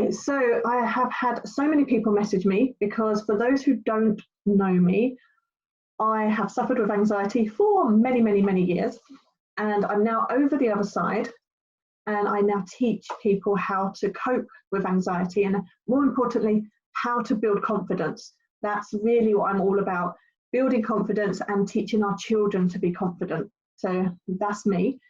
Okay, so I have had so many people message me because for those who don't know me, I have suffered with anxiety for many, many, many years, and I'm now over the other side, and I now teach people how to cope with anxiety and, more importantly, how to build confidence. That's really what I'm all about, building confidence and teaching our children to be confident. So that's me.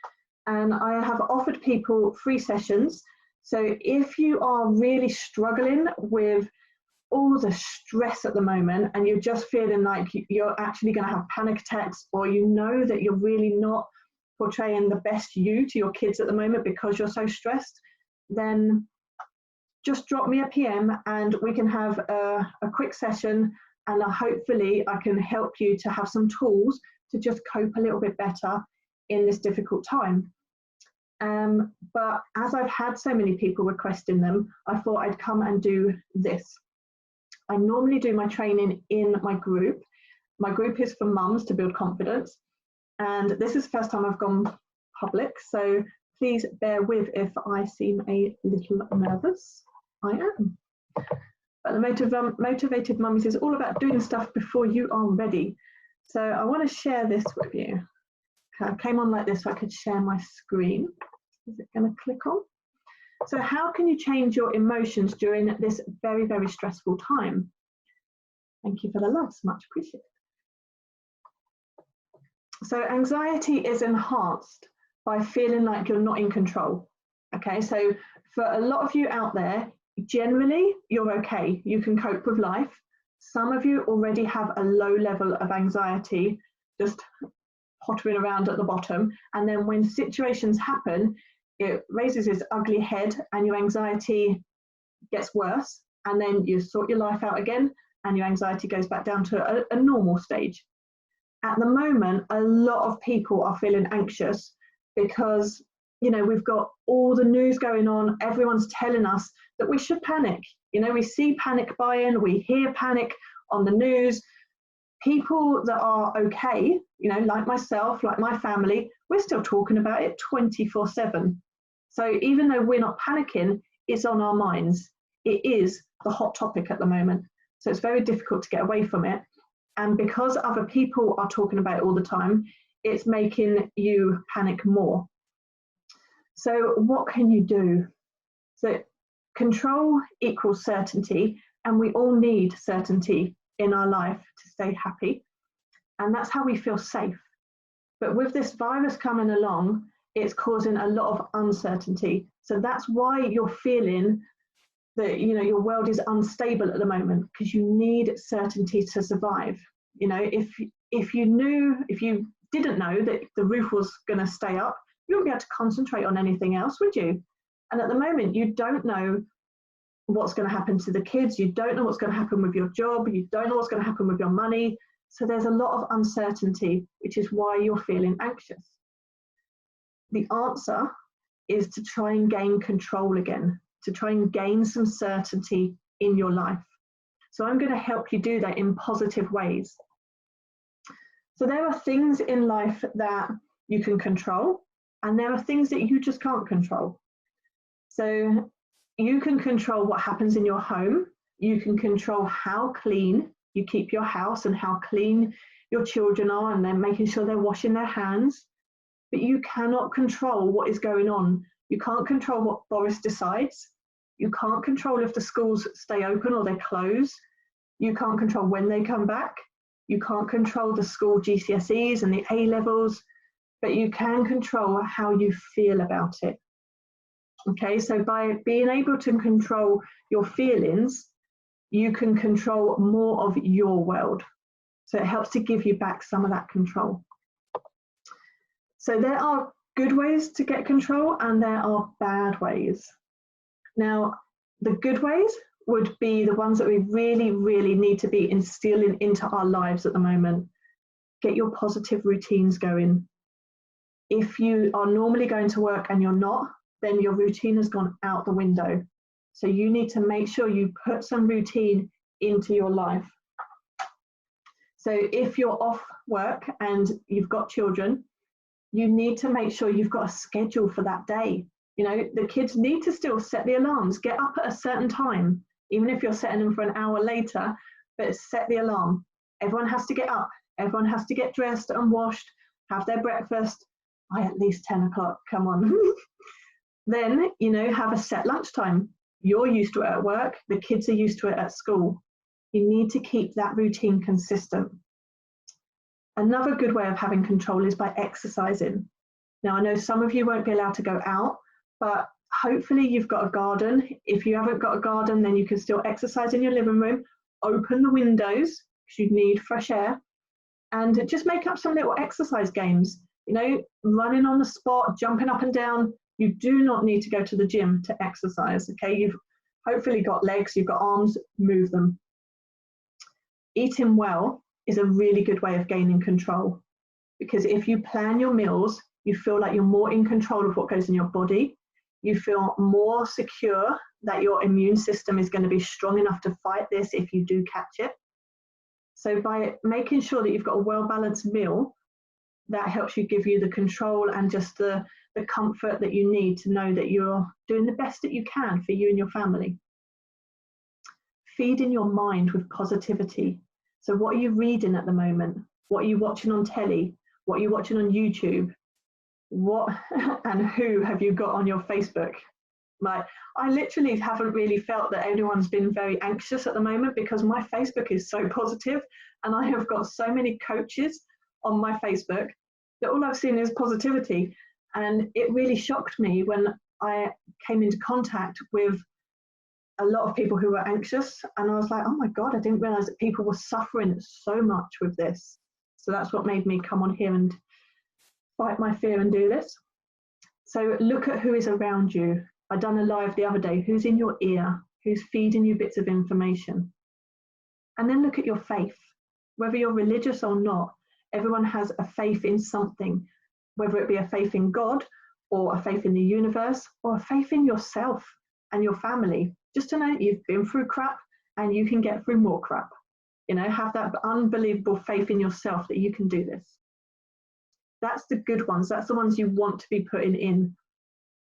And I have offered people free sessions. So if you are really struggling with all the stress at the moment and you're just feeling like you're actually going to have panic attacks, or you know that you're really not portraying the best you to your kids at the moment because you're so stressed, then just drop me a PM and we can have a quick session, and hopefully I can help you to have some tools to just cope a little bit better in this difficult time. But as I've had so many people requesting them, I thought I'd come and do this. I normally do my training in my group. My group is for mums to build confidence. And this is the first time I've gone public, so please bear with if I seem a little nervous. I am. But the Motivated Mummies is all about doing stuff before you are ready. So I want to share this with you. I came on like this so I could share my screen. Is it going to click on? So how can you change your emotions during this very, very stressful time? Thank you for the loves, much appreciated. So anxiety is enhanced by feeling like you're not in control. Okay, so for a lot of you out there, generally you're okay, you can cope with life. Some of you already have a low level of anxiety, just pottering around at the bottom, and then when situations happen, it raises its ugly head and your anxiety gets worse, and then you sort your life out again and your anxiety goes back down to a normal stage. At the moment, a lot of people are feeling anxious because, you know, we've got all the news going on. Everyone's telling us that we should panic. You know, we see panic buying, we hear panic on the news. People that are okay, you know, like myself, like my family, we're still talking about it 24/7. So even though we're not panicking, it's on our minds. It is the hot topic at the moment. So it's very difficult to get away from it. And because other people are talking about it all the time, it's making you panic more. So what can you do? So control equals certainty, and we all need certainty in our life to stay happy. And that's how we feel safe. But with this virus coming along, it's causing a lot of uncertainty. So that's why you're feeling that, you know, your world is unstable at the moment, because you need certainty to survive. You know, if you didn't know that the roof was going to stay up, you wouldn't be able to concentrate on anything else, would you? And at the moment, you don't know what's going to happen to the kids. You don't know what's going to happen with your job. You don't know what's going to happen with your money. So there's a lot of uncertainty, which is why you're feeling anxious. The answer is to try and gain control again, to try and gain some certainty in your life. So I'm going to help you do that in positive ways. So there are things in life that you can control, and there are things that you just can't control. So you can control what happens in your home. You can control how clean you keep your house and how clean your children are, and then making sure they're washing their hands. But you cannot control what is going on. You can't control what Boris decides. You can't control if the schools stay open or they close. You can't control when they come back. You can't control the school GCSEs and the A-levels, but you can control how you feel about it. Okay, so by being able to control your feelings, you can control more of your world. So it helps to give you back some of that control. So there are good ways to get control and there are bad ways. Now, the good ways would be the ones that we really, really need to be instilling into our lives at the moment. Get your positive routines going. If you are normally going to work and you're not, then your routine has gone out the window. So you need to make sure you put some routine into your life. So if you're off work and you've got children, you need to make sure you've got a schedule for that day. You know, the kids need to still set the alarms, get up at a certain time, even if you're setting them for an hour later, but set the alarm. Everyone has to get up, everyone has to get dressed and washed, have their breakfast by at least 10 o'clock, come on. Then, you know, have a set lunchtime. You're used to it at work, the kids are used to it at school. You need to keep that routine consistent. Another good way of having control is by exercising. Now, I know some of you won't be allowed to go out, but hopefully you've got a garden. If you haven't got a garden, then you can still exercise in your living room, open the windows because you need fresh air, and just make up some little exercise games, you know, running on the spot, jumping up and down. You do not need to go to the gym to exercise, okay? You've hopefully got legs, you've got arms, move them. Eating well is a really good way of gaining control, because if you plan your meals, you feel like you're more in control of what goes in your body. You feel more secure that your immune system is going to be strong enough to fight this if you do catch it. So by making sure that you've got a well-balanced meal, that helps you give you the control and just the comfort that you need to know that you're doing the best that you can for you and your family. Feeding your mind with positivity. So what are you reading at the moment? What are you watching on telly? What are you watching on YouTube? What and who have you got on your Facebook? Like, I literally haven't really felt that anyone's been very anxious at the moment because my Facebook is so positive, and I have got so many coaches on my Facebook that all I've seen is positivity. And it really shocked me when I came into contact with a lot of people who were anxious, and I was like, oh my God, I didn't realize that people were suffering so much with this. So that's what made me come on here and fight my fear and do this. So look at who is around you. I done a live the other day. Who's in your ear? Who's feeding you bits of information? And then look at your faith. Whether you're religious or not, everyone has a faith in something, whether it be a faith in God or a faith in the universe or a faith in yourself and your family. Just to know you've been through crap and you can get through more crap. You know, have that unbelievable faith in yourself that you can do this. That's the good ones. That's the ones you want to be putting in.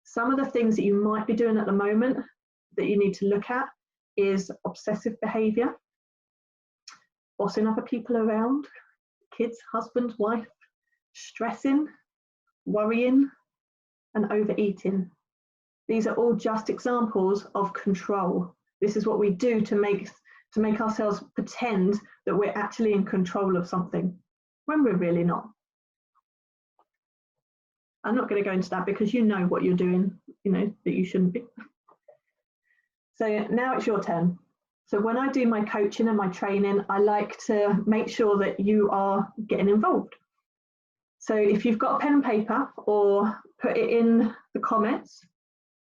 Some of the things that you might be doing at the moment that you need to look at is obsessive behavior, bossing other people around, kids, husband, wife, stressing, worrying, and overeating. These are all just examples of control. This is what we do to make ourselves pretend that we're actually in control of something when we're really not. I'm not going to go into that because you know what you're doing, you know, that you shouldn't be. So now it's your turn. So when I do my coaching and my training, I like to make sure that you are getting involved. So if you've got a pen and paper, or put it in the comments,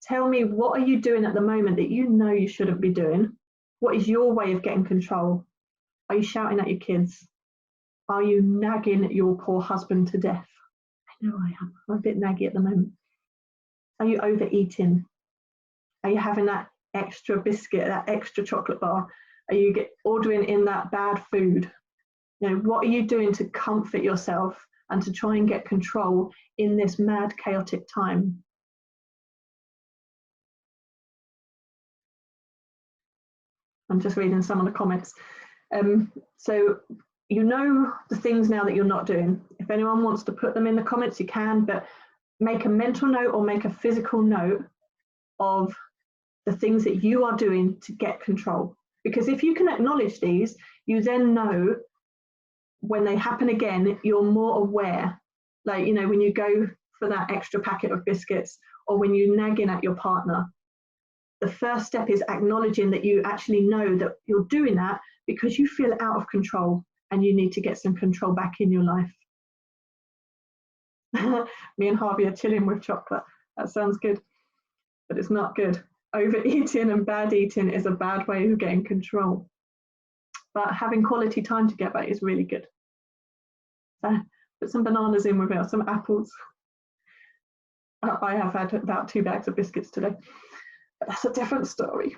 tell me, what are you doing at the moment that you know you shouldn't be doing? What is your way of getting control? Are you shouting at your kids? Are you nagging your poor husband to death? I know I am. I'm a bit naggy at the moment. Are you overeating? Are you having that extra biscuit, that extra chocolate bar? Are you ordering in that bad food? You know, what are you doing to comfort yourself and to try and get control in this mad, chaotic time? I'm just reading some of the comments. So you know the things now that you're not doing. If anyone wants to put them in the comments, you can, but make a mental note or make a physical note of the things that you are doing to get control. Because if you can acknowledge these, you then know when they happen again, you're more aware. Like, you know, when you go for that extra packet of biscuits, or when you're nagging at your partner, the first step is acknowledging that you actually know that you're doing that because you feel out of control and you need to get some control back in your life. Me and Harvey are chilling with chocolate. That sounds good, but it's not good. Overeating and bad eating is a bad way of getting control. But having quality time together is really good. So put some bananas in with it, some apples. I have had about 2 bags of biscuits today, but that's a different story.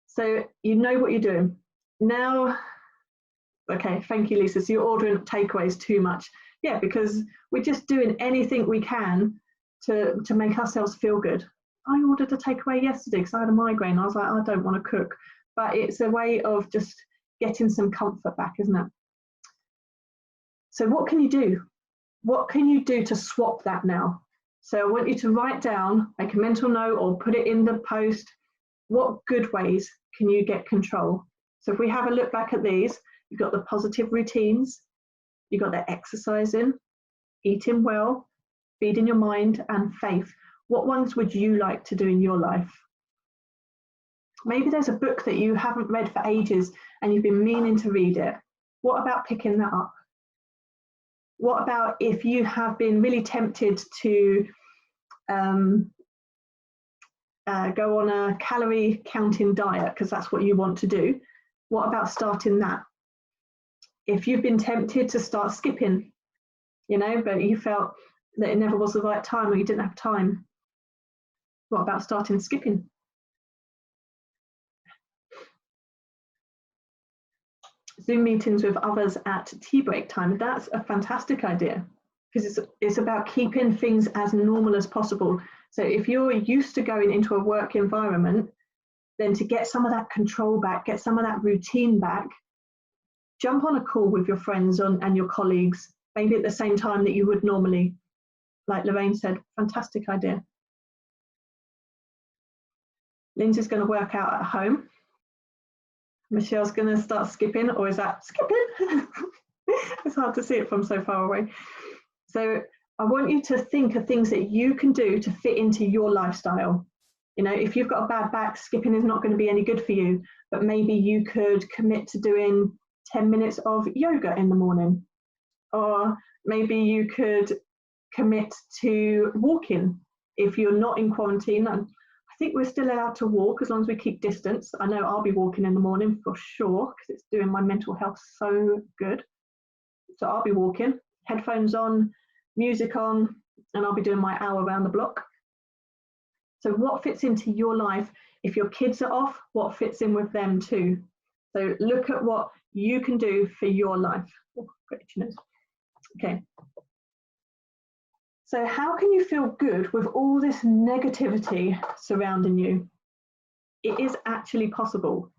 So you know what you're doing. Now, okay, thank you, Lisa. So you're ordering takeaways too much. Yeah, because we're just doing anything we can to make ourselves feel good. I ordered a takeaway yesterday because I had a migraine. I was like, I don't want to cook. But it's a way of just getting some comfort back, isn't it? So what can you do? What can you do to swap that now? So I want you to write down, make a mental note or put it in the post. What good ways can you get control? So if we have a look back at these, you've got the positive routines, you've got the exercising, eating well, feeding your mind, and faith. What ones would you like to do in your life? Maybe there's a book that you haven't read for ages and you've been meaning to read it. What about picking that up? What about if you have been really tempted to go on a calorie counting diet because that's what you want to do? What about starting that? If you've been tempted to start skipping, you know, but you felt that it never was the right time or you didn't have time, what about starting skipping? Zoom meetings with others at tea break time, that's a fantastic idea because it's about keeping things as normal as possible. So if you're used to going into a work environment, then to get some of that control back, get some of that routine back, jump on a call with your friends and your colleagues, maybe at the same time that you would normally. Like Lorraine said, fantastic idea. Lindsay's going to work out at home. Michelle's going to start skipping, or is that skipping? It's hard to see it from so far away. So I want you to think of things that you can do to fit into your lifestyle. You know, if you've got a bad back, skipping is not going to be any good for you, but maybe you could commit to doing 10 minutes of yoga in the morning. Or maybe you could commit to walking if you're not in quarantine. And I think we're still allowed to walk as long as we keep distance. I know I'll be walking in the morning for sure because it's doing my mental health so good. So I'll be walking, headphones on, music on, and I'll be doing my hour around the block. So what fits into your life? If your kids are off, what fits in with them too? So look at what you can do for your life. Oh, great, okay. So how can you feel good with all this negativity surrounding you? It is actually possible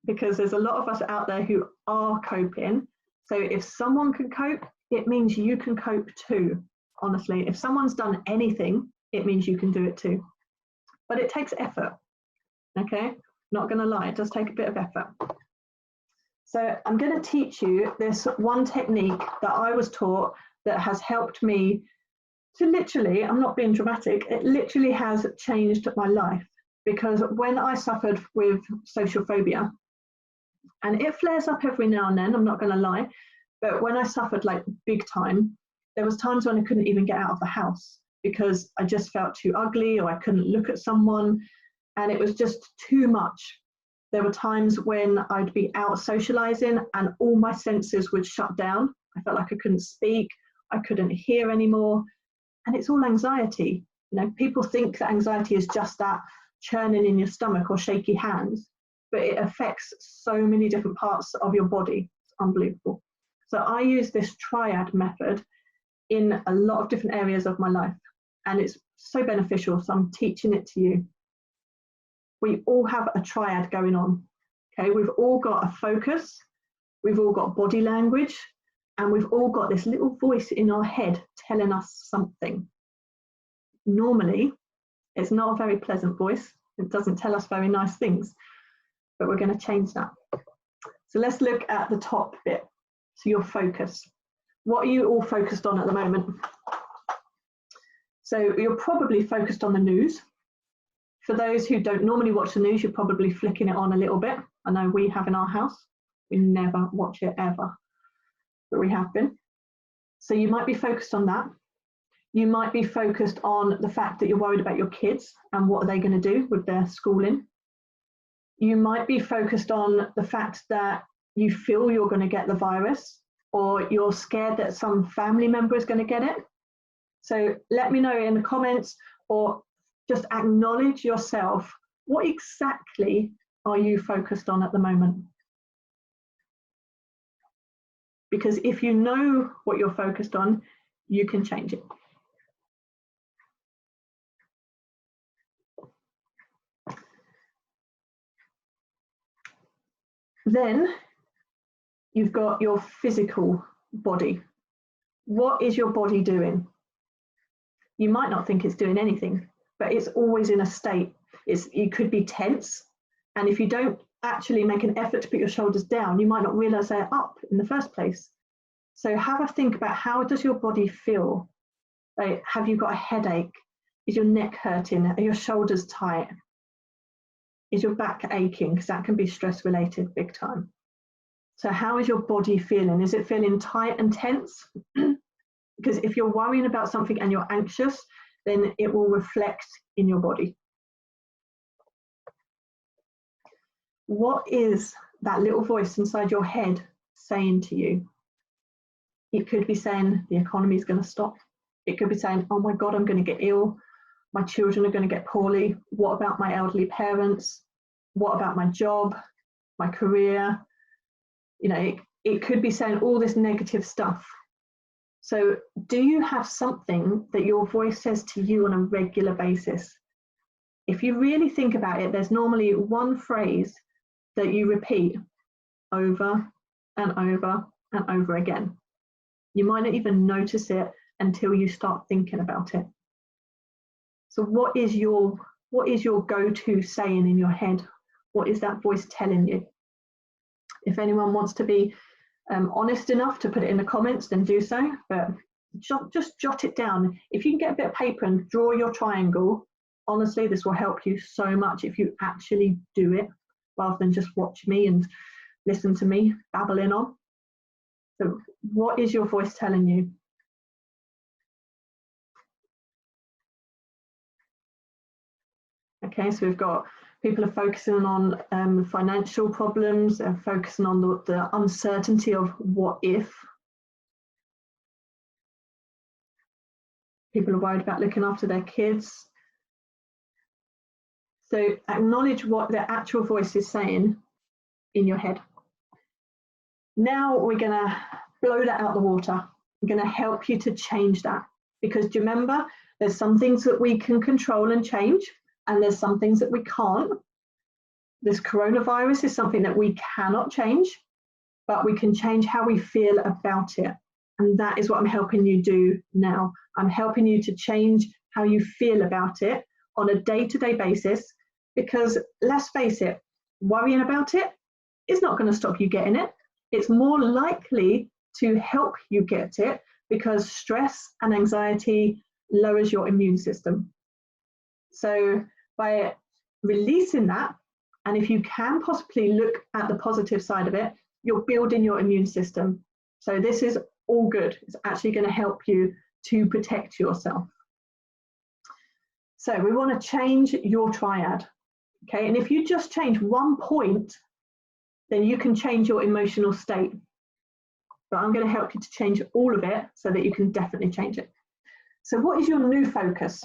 because there's a lot of us out there who are coping. So if someone can cope, it means you can cope too. Honestly, if someone's done anything, it means you can do it too. But it takes effort, okay? Not gonna lie, it does take a bit of effort. So I'm gonna teach you this one technique that I was taught that has helped me to literally, I'm not being dramatic, it literally has changed my life. Because when I suffered with social phobia, and it flares up every now and then, I'm not gonna lie, but when I suffered like big time, there was times when I couldn't even get out of the house because I just felt too ugly or I couldn't look at someone and it was just too much. There were times when I'd be out socializing and all my senses would shut down. I felt like I couldn't speak, I couldn't hear anymore. And it's all anxiety. You know, people think that anxiety is just that churning in your stomach or shaky hands, but it affects so many different parts of your body. It's unbelievable. So I use this triad method in a lot of different areas of my life, and it's so beneficial. So I'm teaching it to you. We all have a triad going on. Okay, we've all got a focus, we've all got body language, and we've all got this little voice in our head telling us something. Normally, it's not a very pleasant voice. It doesn't tell us very nice things, but we're going to change that. So let's look at the top bit. So your focus. What are you all focused on at the moment? So you're probably focused on the news. For those who don't normally watch the news, you're probably flicking it on a little bit. I know we have in our house. We never watch it ever, but we have been. So you might be focused on that. You might be focused on the fact that you're worried about your kids and what are they going to do with their schooling. You might be focused on the fact that you feel you're going to get the virus, or you're scared that some family member is going to get it. So let me know in the comments, or just acknowledge yourself. What exactly are you focused on at the moment? Because if you know what you're focused on, you can change it. Then you've got your physical body. What is your body doing? You might not think it's doing anything, but it's always in a state. You could be tense. And if you don't actually make an effort to put your shoulders down, you might not realize they're up in the first place. So have a think about, how does your body feel? Like, have you got a headache? Is your neck hurting? Are your shoulders tight? Is your back aching? Because that can be stress related big time. So how is your body feeling? Is it feeling tight and tense? Because if you're worrying about something and you're anxious, then it will reflect in your body. What is that little voice inside your head saying to you? It could be saying the economy is going to stop. It could be saying, oh my God, I'm going to get ill. My children are going to get poorly. What about my elderly parents? What about my job, my career? You know, it could be saying all this negative stuff. So do you have something that your voice says to you on a regular basis? If you really think about it, there's normally one phrase that you repeat over and over and over again. You might not even notice it until you start thinking about it. So what is your go-to saying in your head? What is that voice telling you? If anyone wants to be honest enough to put it in the comments, then do so, but just jot it down. If you can get a bit of paper and draw your triangle, honestly, this will help you so much if you actually do it, rather than just watch me and listen to me babbling on. So what is your voice telling you? Okay, so we've got people are focusing on financial problems, and focusing on the uncertainty of what if. People are worried about looking after their kids. So acknowledge what the actual voice is saying in your head. Now we're going to blow that out the water. I'm going to help you to change that, because do you remember, there's some things that we can control and change, and there's some things that we can't. This coronavirus is something that we cannot change, but we can change how we feel about it. And that is what I'm helping you do now. I'm helping you to change how you feel about it on a day-to-day basis, because let's face it, worrying about it is not going to stop you getting it. It's more likely to help you get it, because stress and anxiety lowers your immune system. So by releasing that, and if you can possibly look at the positive side of it, you're building your immune system. So this is all good. It's actually going to help you to protect yourself. So we want to change your triad. Okay, and if you just change one point, then you can change your emotional state. But I'm going to help you to change all of it so that you can definitely change it. So what is your new focus?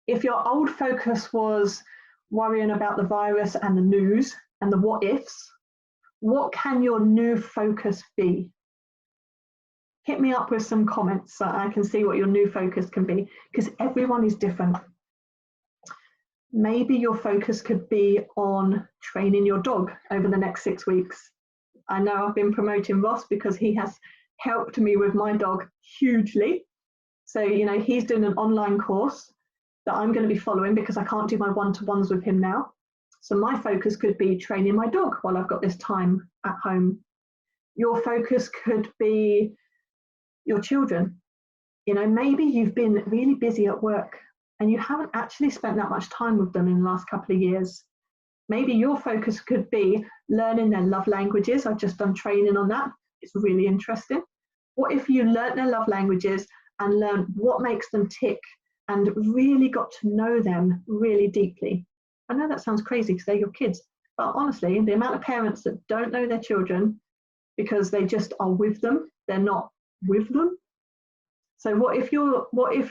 If your old focus was worrying about the virus and the news and the what ifs, what can your new focus be? Hit me up with some comments so I can see what your new focus can be, because everyone is different. Maybe your focus could be on training your dog over the next 6 weeks. I know I've been promoting Ross because he has helped me with my dog hugely. So, you know, he's doing an online course that I'm going to be following because I can't do my one-to-ones with him now. So my focus could be training my dog while I've got this time at home. Your focus could be your children. You know, maybe you've been really busy at work and you haven't actually spent that much time with them in the last couple of years. Maybe your focus could be learning their love languages. I've just done training on that. It's really interesting. What if you learnt their love languages and learned what makes them tick and really got to know them really deeply? I know that sounds crazy because they're your kids, but honestly, the amount of parents that don't know their children because they just are with them, they're not with them. So what if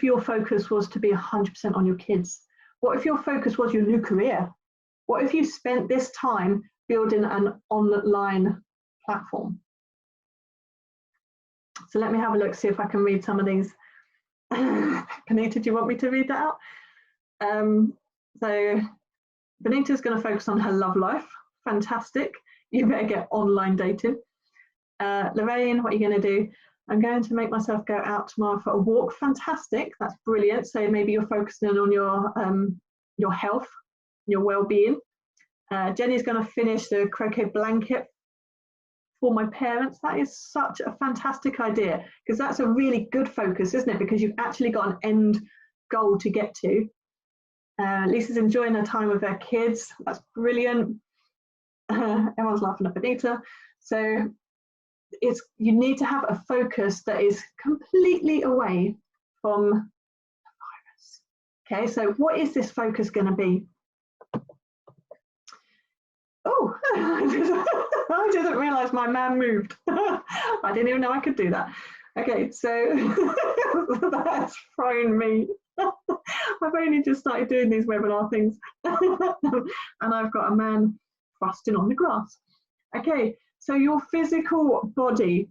your focus was to be 100% on your kids? What if your focus was your new career? What if you spent this time building an online platform? So let me have a look, see if I can read some of these. Benita, do you want me to read that out? So Benita's going to focus on her love life. Fantastic. you better get online dating. Lorraine, what are you going to do? I'm going to make myself go out tomorrow for a walk. Fantastic, that's brilliant. So maybe you're focusing on your health, your well-being. Jenny's going to finish the croquet blanket for my parents. That is such a fantastic idea, because that's a really good focus, isn't it? Because you've actually got an end goal to get to. Lisa's enjoying her time with her kids. That's brilliant. Everyone's laughing at Benita. So you need to have a focus that is completely away from the virus. Okay, so what is this focus going to be? Oh, I didn't realise my man moved. I didn't even know I could do that. Okay, so that's thrown me. I've only just started doing these webinar things and I've got a man thrusting on the grass. Okay, so your physical body,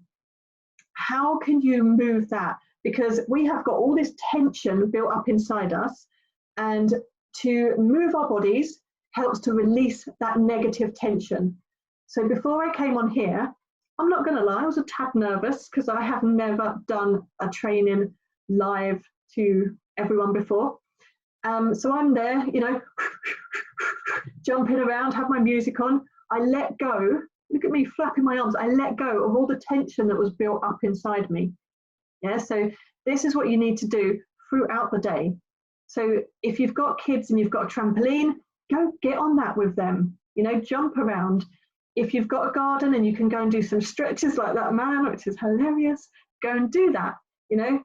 how can you move that? Because we have got all this tension built up inside us, and to move our bodies helps to release that negative tension. So before I came on here, I'm not going to lie, I was a tad nervous because I have never done a training live to everyone before. So I'm there, you know, jumping around, have my music on. I let go, look at me flapping my arms, I let go of all the tension that was built up inside me. Yeah, so this is what you need to do throughout the day. So if you've got kids and you've got a trampoline, go get on that with them, you know, jump around. If you've got a garden and you can go and do some stretches like that man, which is hilarious, go and do that, you know,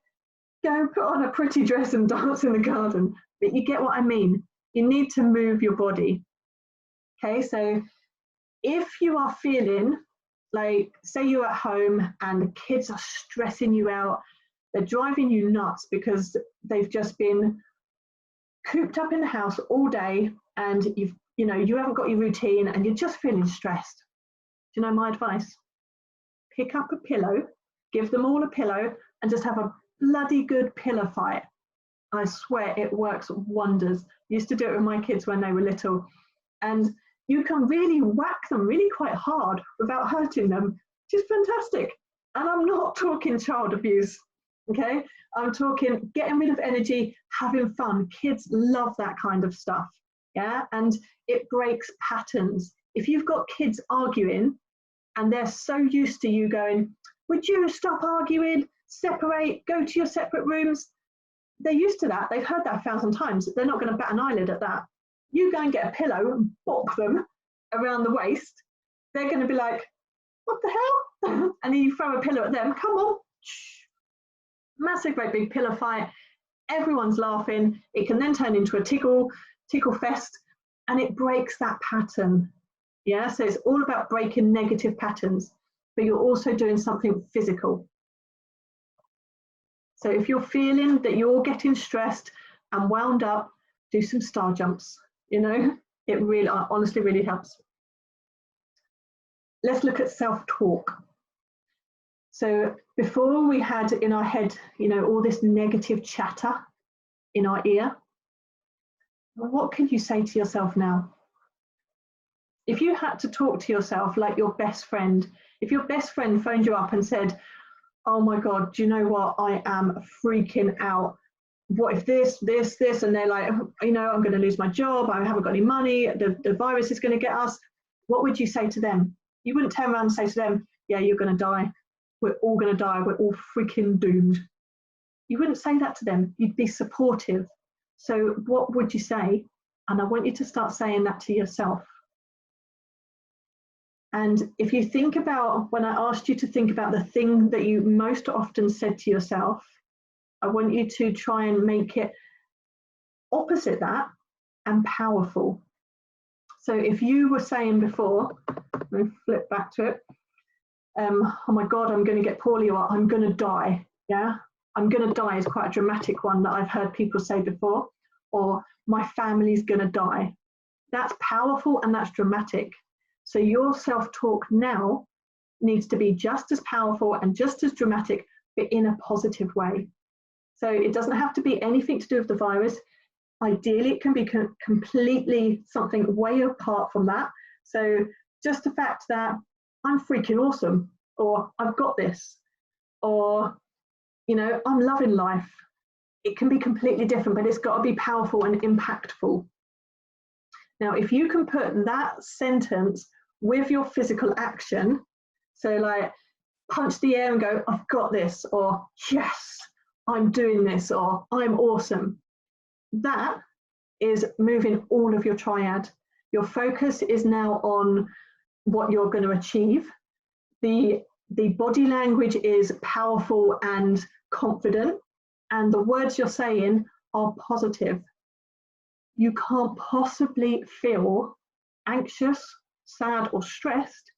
go put on a pretty dress and dance in the garden. But you get what I mean. You need to move your body. Okay, so if you are feeling like, say you're at home and the kids are stressing you out, they're driving you nuts because they've just been cooped up in the house all day and you haven't got your routine and you're just feeling stressed. Do you know my advice? Pick up a pillow, give them all a pillow, and just have a bloody good pillow fight. I swear it works wonders. I used to do it with my kids when they were little, and you can really whack them really quite hard without hurting them, which is fantastic. And I'm not talking child abuse, okay? I'm talking getting rid of energy, having fun. Kids love that kind of stuff, yeah? And it breaks patterns. If you've got kids arguing and they're so used to you going, would you stop arguing, separate, go to your separate rooms? They're used to that. They've heard that 1,000 times. They're not going to bat an eyelid at that. You go and get a pillow and bop them around the waist. They're going to be like, what the hell? And then you throw a pillow at them. Come on. Massive, great big pillow fight. Everyone's laughing. It can then turn into a tickle fest, and it breaks that pattern. Yeah, so it's all about breaking negative patterns, but you're also doing something physical. So if you're feeling that you're getting stressed and wound up, do some star jumps. You know, it really, honestly, really helps. Let's look at self-talk. So before we had in our head, you know, all this negative chatter in our ear, what can you say to yourself now? If you had to talk to yourself like your best friend, if your best friend phoned you up and said, oh my God, do you know what? I am freaking out. What if this, and they're like, you know, I'm going to lose my job. I haven't got any money. The virus is going to get us. What would you say to them? You wouldn't turn around and say to them, yeah, you're going to die. We're all going to die. We're all freaking doomed. You wouldn't say that to them. You'd be supportive. So what would you say? And I want you to start saying that to yourself. And if you think about, when I asked you to think about the thing that you most often said to yourself, I want you to try and make it opposite that and powerful. So if you were saying before, let me flip back to it, oh my God, I'm going to get poorly, or I'm going to die. Yeah, I'm going to die is quite a dramatic one that I've heard people say before, or my family's going to die. That's powerful and that's dramatic. So your self-talk now needs to be just as powerful and just as dramatic, but in a positive way. So it doesn't have to be anything to do with the virus. Ideally, it can be completely something way apart from that. So just the fact that I'm freaking awesome, or I've got this, or, you know, I'm loving life. It can be completely different, but it's got to be powerful and impactful. Now, if you can put that sentence with your physical action, so like punch the air and go, I've got this, or yes, I'm doing this, or I'm awesome, that is moving all of your triad. Your focus is now on what you're going to achieve. The body language is powerful and confident, and the words you're saying are positive. You can't possibly feel anxious, sad, or stressed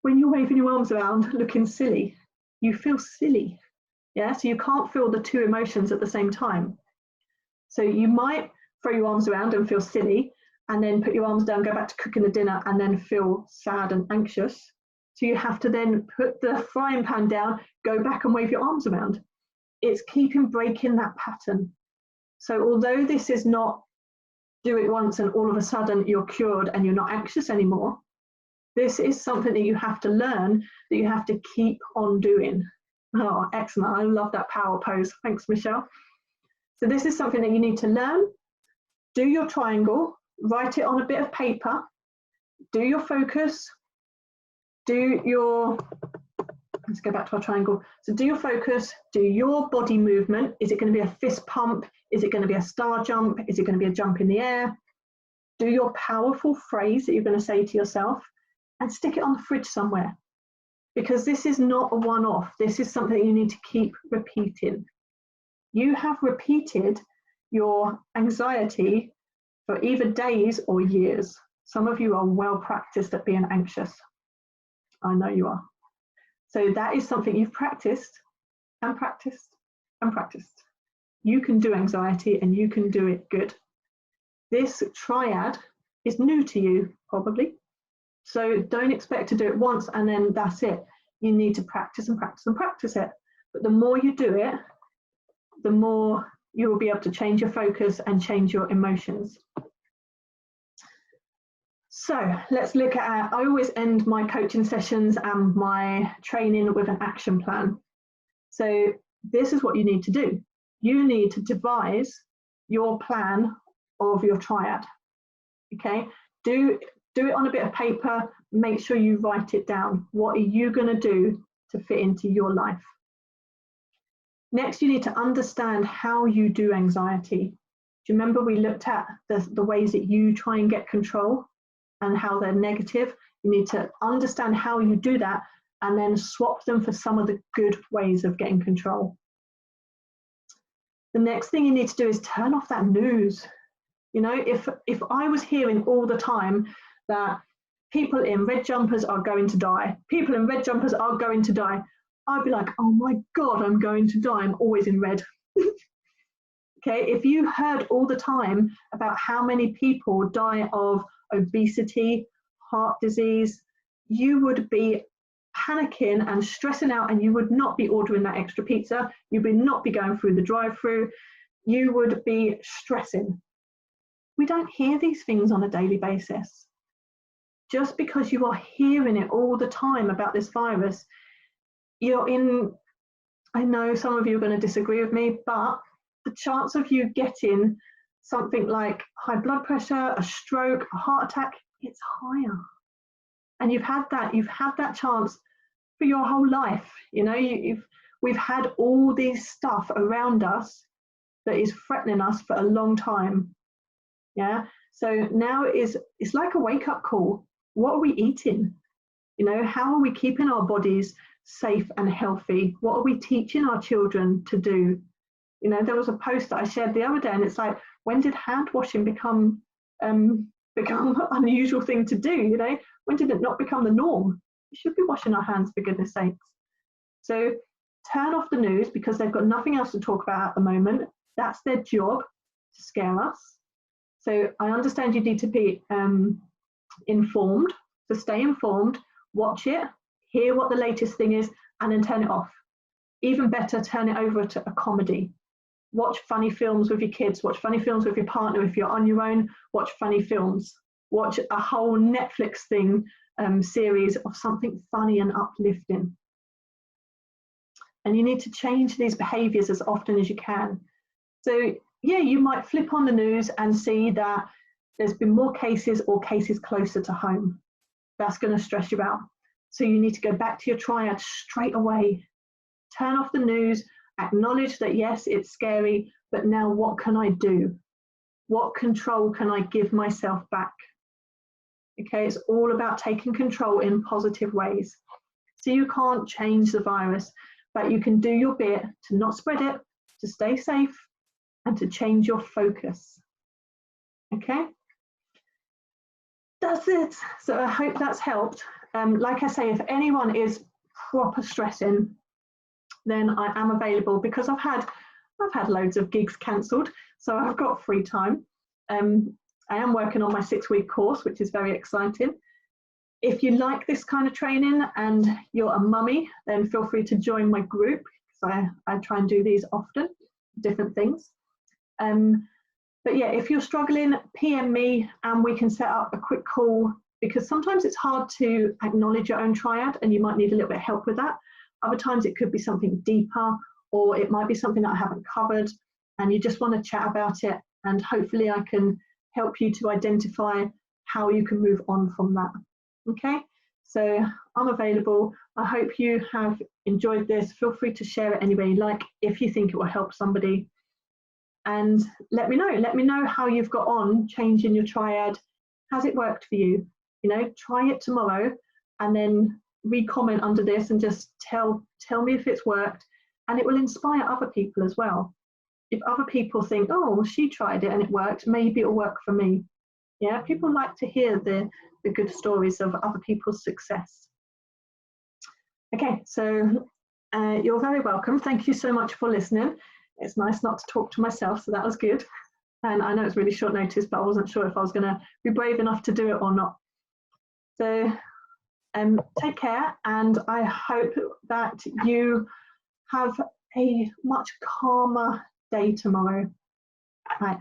when you're waving your arms around looking silly. You feel silly. Yeah, so you can't feel the two emotions at the same time. So you might throw your arms around and feel silly, and then put your arms down, go back to cooking the dinner, and then feel sad and anxious. So you have to then put the frying pan down, go back and wave your arms around. It's breaking that pattern. So although this is not do it once and all of a sudden you're cured and you're not anxious anymore, this is something that you have to learn, that you have to keep on doing. Oh, excellent. I love that power pose. Thanks, Michelle. So this is something that you need to learn. Do your triangle, write it on a bit of paper, do your focus, do your, let's go back to our triangle. So do your focus, do your body movement. Is it going to be a fist pump? Is it going to be a star jump? Is it going to be a jump in the air? Do your powerful phrase that you're going to say to yourself, and stick it on the fridge somewhere. Because this is not a one-off. This is something you need to keep repeating. You have repeated your anxiety for either days or years. Some of you are well practiced at being anxious. I know you are. So that is something you've practiced and practiced and practiced. You can do anxiety and you can do it good. This triad is new to you, probably. So don't expect to do it once and then that's it. You need to practice and practice and practice it. But the more you do it, the more you will be able to change your focus and change your emotions. So let's look at, I always end my coaching sessions and my training with an action plan. So this is what you need to do. You need to devise your plan of your triad. Okay, do it on a bit of paper, make sure you write it down. What are you going to do to fit into your life? Next, you need to understand how you do anxiety. Do you remember we looked at the ways that you try and get control and how they're negative? You need to understand how you do that and then swap them for some of the good ways of getting control. The next thing you need to do is turn off that news. You know, if I was hearing all the time that people in red jumpers are going to die, people in red jumpers are going to die, I'd be like, oh my God, I'm going to die. I'm always in red. Okay, if you heard all the time about how many people die of obesity, heart disease, you would be panicking and stressing out, and you would not be ordering that extra pizza. You would not be going through the drive-through. You would be stressing. We don't hear these things on a daily basis. Just because you are hearing it all the time about this virus, you're in, I know some of you are going to disagree with me, but the chance of you getting something like high blood pressure, a stroke, a heart attack, it's higher. And you've had that chance for your whole life. You know, we've had all these stuff around us that is threatening us for a long time. Yeah. So now it's like a wake-up call. What are we eating? You know, how are we keeping our bodies safe and healthy? What are we teaching our children to do? You know, there was a post that I shared the other day, and it's like, when did hand washing become an unusual thing to do? You know, when did it not become the norm? We should be washing our hands, for goodness sakes. So turn off the news, because they've got nothing else to talk about at the moment. That's their job, to scare us. So I understand you need to be informed. So stay informed, watch it, hear what the latest thing is, and then turn it off. Even better, turn it over to a comedy. Watch funny films with your kids, watch funny films with your partner. If you're on your own, watch funny films. Watch a whole Netflix thing series of something funny and uplifting. And you need to change these behaviours as often as you can. So yeah, you might flip on the news and see that there's been more cases or cases closer to home. That's going to stress you out. So you need to go back to your triad straight away. Turn off the news, acknowledge that yes, it's scary, but now what can I do? What control can I give myself back? Okay, it's all about taking control in positive ways. So you can't change the virus, but you can do your bit to not spread it, to stay safe, and to change your focus. Okay? That's it. So I hope that's helped. Like I say, if anyone is proper stressing, then I am available because I've had loads of gigs cancelled, so I've got free time. I am working on my 6-week course, which is very exciting. If you like this kind of training and you're a mummy, then feel free to join my group, because I try and do these often, different things. But yeah, if you're struggling, PM me and we can set up a quick call, because sometimes it's hard to acknowledge your own triad and you might need a little bit of help with that. Other times it could be something deeper, or it might be something that I haven't covered and you just want to chat about it, and hopefully I can help you to identify how you can move on from that. Okay, so I'm available. I hope you have enjoyed this. Feel free to share it any way you like if you think it will help somebody. And let me know how you've got on changing your triad. Has it worked for you? You know, try it tomorrow and then re-comment under this and just tell me if it's worked, and it will inspire other people as well. If other people think, oh, well, she tried it and it worked, maybe it'll work for me. Yeah, people like to hear the good stories of other people's success. Okay, so you're very welcome. Thank you so much for listening. It's nice not to talk to myself, so that was good. And I know it's really short notice, but I wasn't sure if I was going to be brave enough to do it or not. So take care, and I hope that you have a much calmer day tomorrow. Right.